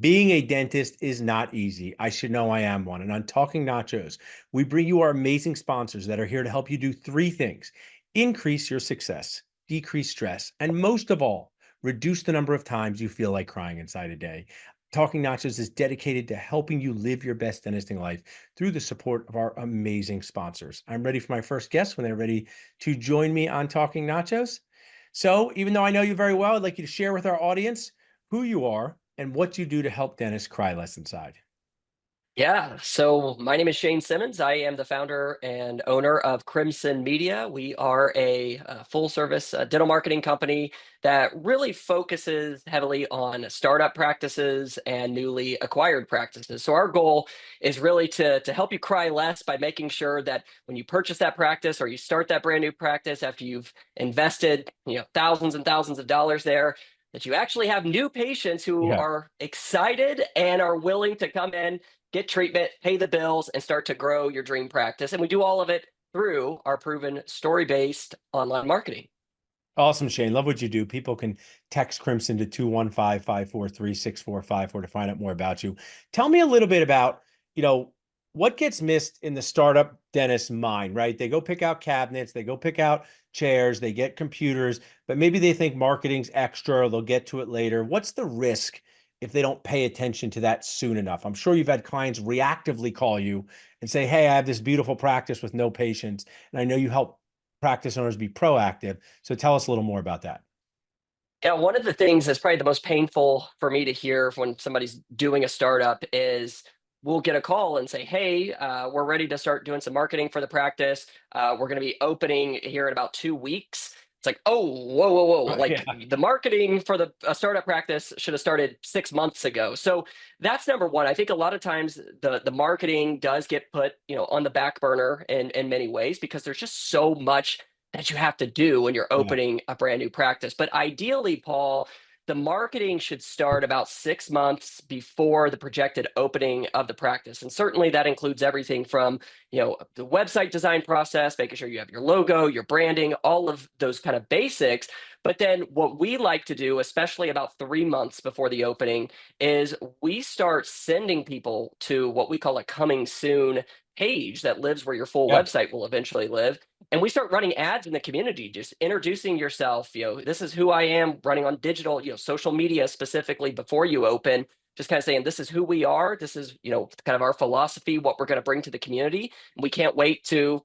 Being a dentist is not easy. I should know I am one. And on Talking Nachos, we bring you our amazing sponsors that are here to help you do three things: increase your success, decrease stress, and most of all, reduce the number of times you feel like crying inside a day. Talking Nachos is dedicated to helping you live your best dentisting life through the support of our amazing sponsors. I'm ready for my first guest when they're ready to join me on Talking Nachos. So, even though I know you very well, I'd like you to share with our audience who you are and what you do to help dentists cry less inside. Yeah, so my name is Shane Simmons. I am the founder and owner of Crimson Media. We are a full service dental marketing company that really focuses heavily on startup practices and newly acquired practices. So our goal is really to help you cry less by making sure that when you purchase that practice or you start that brand new practice after you've invested, thousands and thousands of dollars there, that you actually have new patients who Yeah. are excited and are willing to come in, get treatment, pay the bills, and start to grow your dream practice. And we do all of it through our proven story-based online marketing. Awesome, Shane. Love what you do. People can text Crimson to 215-543-6454 to find out more about you. Tell me a little bit about, you know, what gets missed in the startup dentist mind, right? They go pick out cabinets, they go pick out chairs, they get computers, but maybe they think marketing's extra, or they'll get to it later. What's the risk if they don't pay attention to that soon enough? I'm sure you've had clients reactively call you and say, "Hey, I have this beautiful practice with no patients." And I know you help practice owners be proactive. So tell us a little more about that. Yeah, one of the things that's probably the most painful for me to hear when somebody's doing a startup is we'll get a call and say, "Hey, we're ready to start doing some marketing for the practice. We're going to be opening here in about 2 weeks." It's like, oh, whoa, whoa, whoa! Like Yeah. the marketing for the startup practice should have started 6 months ago. So that's number one. I think a lot of times the marketing does get put, on the back burner in many ways because there's just so much that you have to do when you're Yeah. opening a brand new practice. But ideally, Paul, the marketing should start about 6 months before the projected opening of the practice. And certainly that includes everything from, the website design process, making sure you have your logo, your branding, all of those kind of basics. But then what we like to do, especially about 3 months before the opening, is we start sending people to what we call a coming soon page that lives where your full Yeah. website will eventually live. And we start running ads in the community, just introducing yourself. This is who I am, running on digital, social media specifically before you open, just kind of saying, this is who we are. This is, kind of our philosophy, what we're going to bring to the community. And we can't wait to,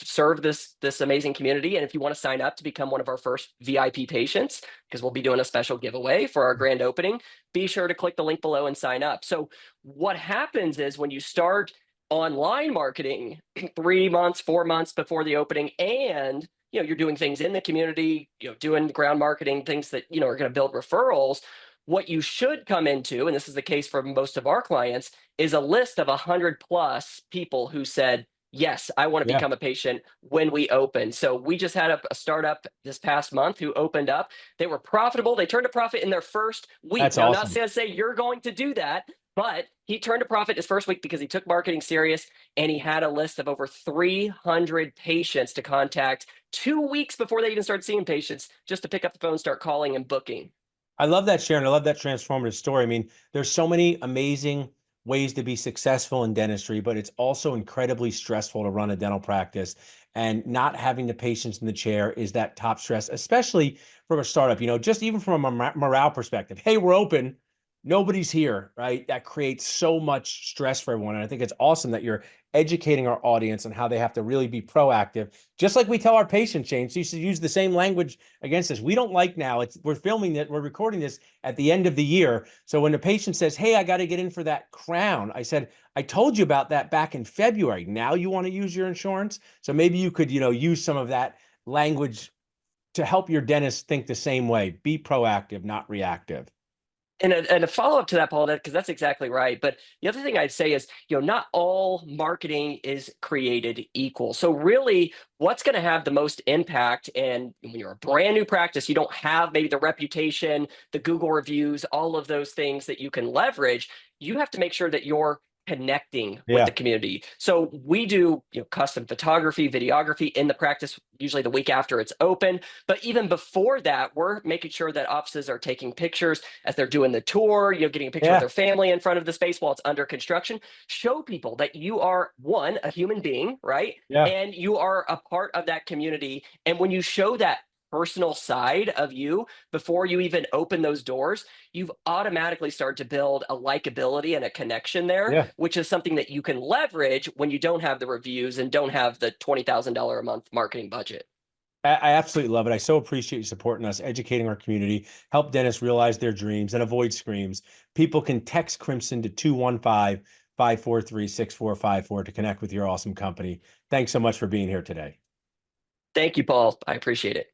serve this amazing community. And if you want to sign up to become one of our first VIP patients, because we'll be doing a special giveaway for our grand opening, be sure to click the link below and sign up. So what happens is when you start online marketing 3 months, 4 months before the opening, and you're doing things in the community, doing ground marketing, things that are going to build referrals. What you should come into, and this is the case for most of our clients, is a list of 100+ people who said, yes, I want to Yeah. become a patient when we open. So we just had a startup this past month who opened up. They were profitable. They turned a profit in their first week. That's Now, not awesome. to say you're going to do that, but he turned a profit his first week because he took marketing serious, and he had a list of over 300 patients to contact 2 weeks before they even start seeing patients, just to pick up the phone, start calling and booking. I love that, Sharon. I love that transformative story. I mean, there's so many amazing ways to be successful in dentistry, but it's also incredibly stressful to run a dental practice. And not having the patients in the chair is that top stress, especially from a startup, just even from a morale perspective. Hey, we're open. Nobody's here, right? That creates so much stress for everyone. And I think it's awesome that you're educating our audience on how they have to really be proactive, just like we tell our patients, James. You should use the same language against us. We don't like now. We're filming that. We're recording this at the end of the year. So when the patient says, "Hey, I got to get in for that crown," I said, "I told you about that back in February. Now you want to use your insurance?" So maybe you could, use some of that language to help your dentist think the same way. Be proactive, not reactive. And a follow-up to that, Paul, because that's exactly right. But the other thing I'd say is, not all marketing is created equal. So really, what's going to have the most impact, and when you're a brand new practice, you don't have maybe the reputation, the Google reviews, all of those things that you can leverage. You have to make sure that your connecting with the Yeah. community. So we do, custom photography, videography in the practice, usually the week after it's open. But even before that, we're making sure that offices are taking pictures as they're doing the tour, getting a picture with Yeah. their family in front of the space while it's under construction. Show people that you are, one, a human being, right? Yeah. And you are a part of that community. And when you show that personal side of you before you even open those doors, you've automatically started to build a likability and a connection there, Yeah. which is something that you can leverage when you don't have the reviews and don't have the $20,000 a month marketing budget. I absolutely love it. I so appreciate you supporting us, educating our community, help dentists realize their dreams and avoid screams. People can text Crimson to 215-543-6454 to connect with your awesome company. Thanks so much for being here today. Thank you, Paul. I appreciate it.